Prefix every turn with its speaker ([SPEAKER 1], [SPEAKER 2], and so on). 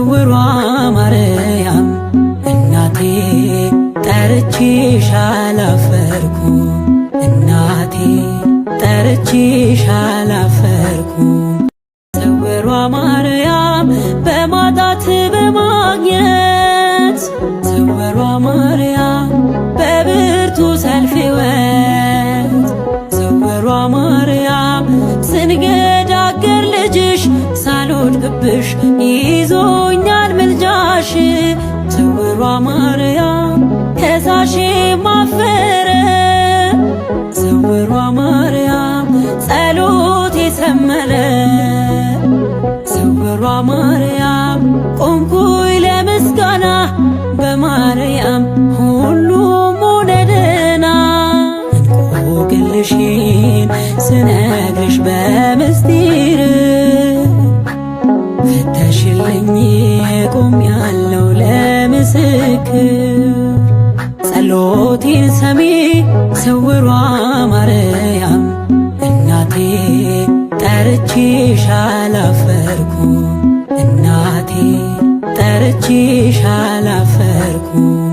[SPEAKER 1] ስውሯ ማርያም እናቴ ጠርቼሽ አላፈርኩም እናቴ ጠርቼሽ አላፈርኩም ስውሯ ማርያም በማጣት በማግኘት ስውሯ ማርያም በብርቱ ሰልፍ ሕይወት ስውሯ ማርያም ስንገዳገር ልጅሽ ሳልወድቅብሽ ይዞኛል ምልጃሽ ስውሯ ማርያም ከሳሼ ማፈረ ስውሯ ማርያም ጸሎቴ ሰመረ ስውሯ ማርያም ቆምኩኝ ለምስጋና በማርያም ሁሉም ሆነ ደህና እንቆቅልሽን ስነግርሽ በምስጢር ፈተሽልኝ ቆሜያለሁ ለምስክር ጸሎቴን ሰሚ ስውሯ ማርያም እናቴ ጠርቼሽ አላፈርኩም እናቴ ጠርቼሽ አላፈርኩም